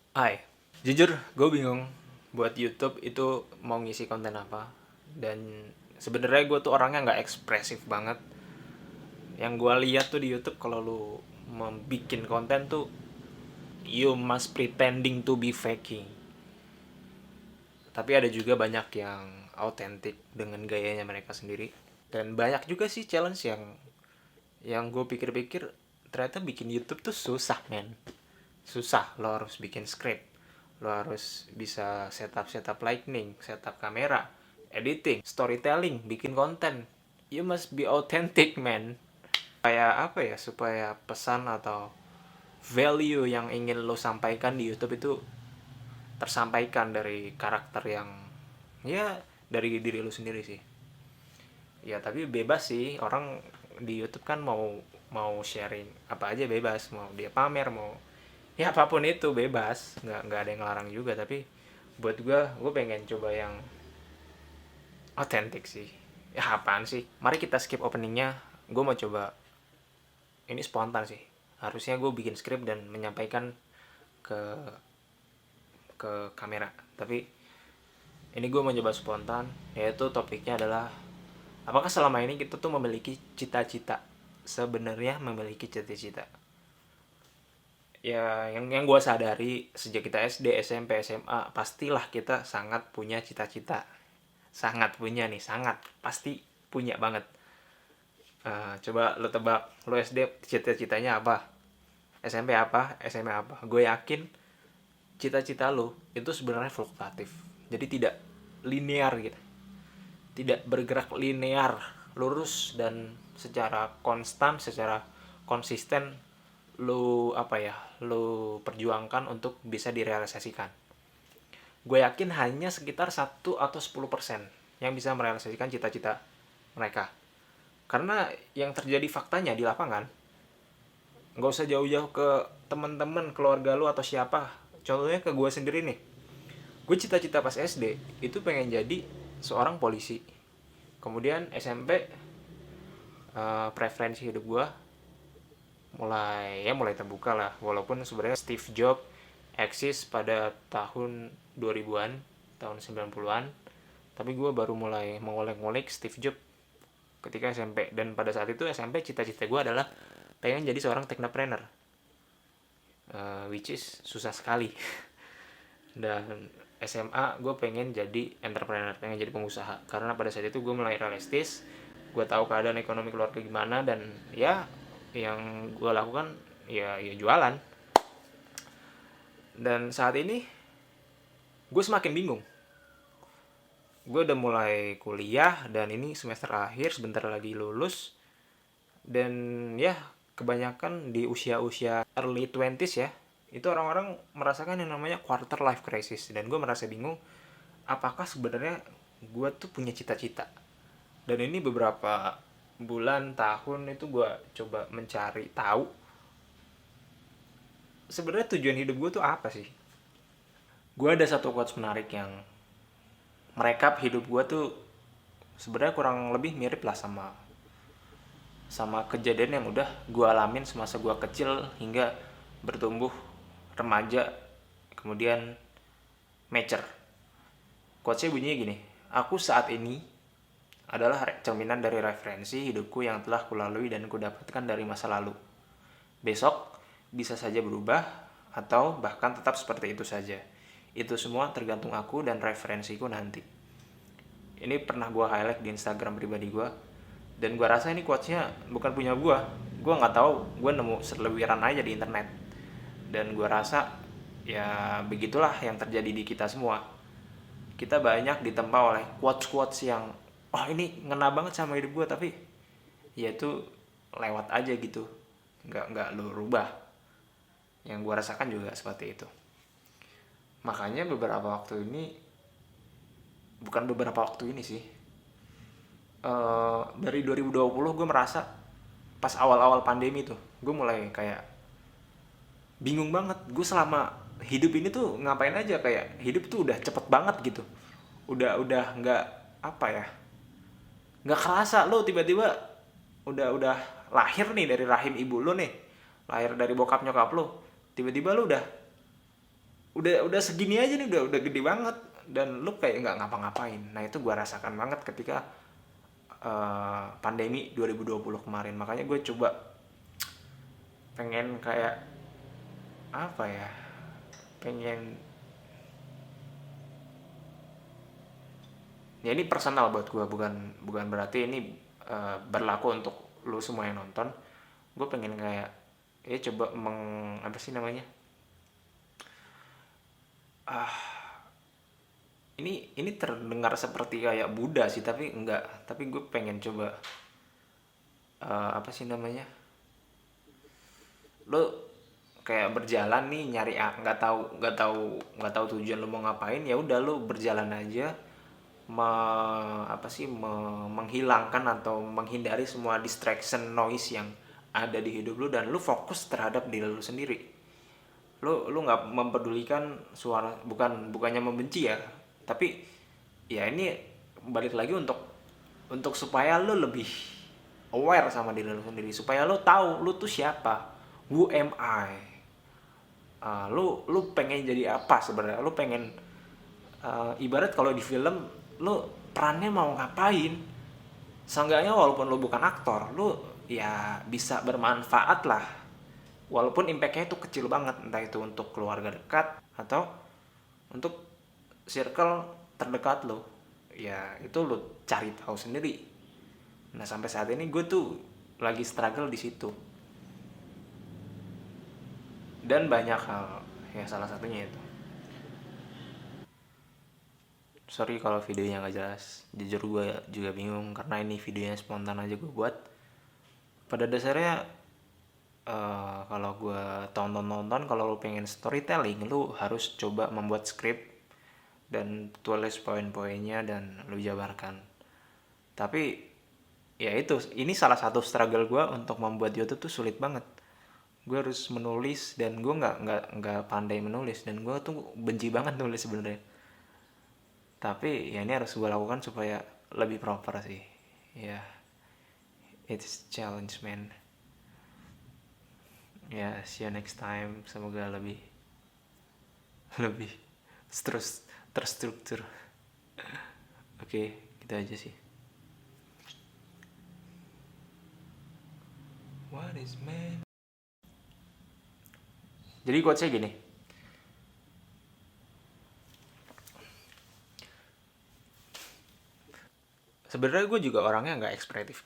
Hai, jujur gue bingung buat YouTube itu mau ngisi konten apa. Dan sebenarnya gue tuh orangnya nggak ekspresif banget. Yang gue lihat tuh di YouTube kalau lu membikin konten tuh you must pretending to be faking. Tapi ada juga banyak yang autentik dengan gayanya mereka sendiri. Dan banyak juga sih challenge yang gue pikir-pikir ternyata bikin YouTube tuh susah, men. Susah. Lo harus bikin script, lo harus bisa setup lightning, setup kamera, editing, storytelling, bikin konten. You must be authentic, man. Supaya apa ya, supaya pesan atau value yang ingin lo sampaikan di YouTube itu tersampaikan dari karakter yang, ya, dari diri lo sendiri sih. Ya tapi bebas sih, orang di YouTube kan mau mau sharing apa aja bebas, mau dia pamer, mau ya apapun itu bebas, nggak ada yang ngelarang juga. Tapi buat gue pengen coba yang otentik sih. Ya apaan sih, mari kita skip openingnya. Gue mau coba ini spontan sih. Harusnya gue bikin skrip dan menyampaikan ke kamera, tapi ini gue mau coba spontan. Yaitu topiknya adalah, apakah selama ini kita tuh memiliki cita-cita, sebenarnya memiliki cita-cita. Ya yang gue sadari sejak kita SD, SMP, SMA, pastilah kita sangat punya cita-cita. Sangat punya nih, sangat pasti punya banget. Coba lo tebak, lo SD cita-citanya apa, SMP apa, SMA apa. Gue yakin cita-cita lo itu sebenarnya fluktuatif, jadi tidak linear gitu, tidak bergerak linear lurus dan secara konstan, secara konsisten lu apa ya, lu perjuangkan untuk bisa direalisasikan. Gue yakin hanya sekitar 1 atau 10% yang bisa merealisasikan cita-cita mereka. Karena yang terjadi faktanya di lapangan, nggak usah jauh-jauh ke teman-teman, keluarga lu atau siapa. Contohnya ke gue sendiri nih. Gue cita-cita pas SD itu pengen jadi seorang polisi. Kemudian SMP, preferensi hidup gue mulai terbuka lah, walaupun sebenarnya Steve Jobs eksis pada tahun 2000-an, tahun 90-an, tapi gue baru mulai mengolek-ngolek Steve Jobs ketika SMP. Dan pada saat itu SMP cita-cita gue adalah pengen jadi seorang technopreneur, which is susah sekali. Dan SMA gue pengen jadi entrepreneur, pengen jadi pengusaha, karena pada saat itu gue mulai realistis, gue tahu keadaan ekonomi keluarga gimana, dan ya yang gue lakukan ya jualan. Dan saat ini gue semakin bingung. Gue udah mulai kuliah dan ini semester akhir, sebentar lagi lulus. Dan ya kebanyakan di usia-usia early 20s ya, itu orang-orang merasakan yang namanya quarter life crisis. Dan gue merasa bingung, apakah sebenarnya gue tuh punya cita-cita. Dan ini beberapa bulan, tahun itu gue coba mencari tahu sebenarnya tujuan hidup gue tuh apa sih. Gue ada satu quotes menarik yang merekap hidup gue tuh sebenarnya kurang lebih mirip lah sama sama kejadian yang udah gue alamin semasa gue kecil hingga bertumbuh remaja, kemudian mature. Quotesnya bunyinya gini: aku saat ini adalah cerminan dari referensi hidupku yang telah kulalui dan kudapatkan dari masa lalu. Besok bisa saja berubah atau bahkan tetap seperti itu saja. Itu semua tergantung aku dan referensiku nanti. Ini pernah gue highlight di Instagram pribadi gue, dan gue rasa ini quotesnya bukan punya gue. Gue nggak tahu, gue nemu selewiran aja di internet. Dan gue rasa ya begitulah yang terjadi di kita semua. Kita banyak ditempa oleh quotes-quotes yang, oh ini ngena banget sama hidup gue, tapi ya itu lewat aja gitu, nggak lo rubah. Yang gue rasakan juga seperti itu. Makanya beberapa waktu ini sih, dari 2020 gue merasa pas awal-awal pandemi tuh gue mulai kayak bingung banget. Gue selama hidup ini tuh ngapain aja, kayak hidup tuh udah cepet banget gitu. Udah nggak apa ya, nggak kerasa lo tiba-tiba udah lahir nih dari rahim ibu lo nih, lahir dari bokap nyokap lo, tiba-tiba lo udah segini aja nih, udah gede banget, dan lu kayak nggak ngapa-ngapain. Nah itu gue rasakan banget ketika pandemi 2020 kemarin. Makanya gue coba pengen kayak apa ya, pengen, ya ini personal buat gue, bukan bukan berarti ini berlaku untuk lu semua yang nonton. Gue pengen kayak ya coba apa sih namanya, ini terdengar seperti kayak Buddha sih, tapi enggak. Tapi gue pengen coba apa sih namanya, lo kayak berjalan nih nyari nggak tahu tujuan lo mau ngapain, ya udah lo berjalan aja, apa sih, menghilangkan atau menghindari semua distraction noise yang ada di hidup lo, dan lo fokus terhadap diri lo sendiri. Lo nggak mempedulikan suara, bukannya membenci ya, tapi ya ini balik lagi untuk supaya lo lebih aware sama diri lo sendiri, supaya lo tahu lo tuh siapa, who am I. Lu pengen jadi apa sebenarnya, lu pengen ibarat kalau di film lu perannya mau ngapain, seenggaknya walaupun lu bukan aktor, lu ya bisa bermanfaat lah, walaupun impactnya itu kecil banget, entah itu untuk keluarga dekat atau untuk circle terdekat lo, ya itu lu cari tahu sendiri. Nah sampai saat ini gue tuh lagi struggle di situ, dan banyak hal, ya salah satunya itu. Sorry kalau videonya nggak jelas, jujur gue juga bingung karena ini videonya spontan aja gue buat. Pada dasarnya kalau gue tonton, kalau lu pengen storytelling, lu harus coba membuat skrip dan tulis poin-poinnya dan lu jabarkan. Tapi ya itu, ini salah satu struggle gue untuk membuat YouTube tuh sulit banget. Gue harus menulis dan gue nggak pandai menulis, dan gue tuh benci banget nulis sebenarnya. Tapi ya ini harus gue lakukan supaya lebih proper sih. Ya, it's challenge man. Ya, see you next time. Semoga lebih lebih terstruktur. Oke, gitu aja sih. What is man? Jadi quotes-nya gini. Sebenarnya gue juga orangnya nggak ekspresif.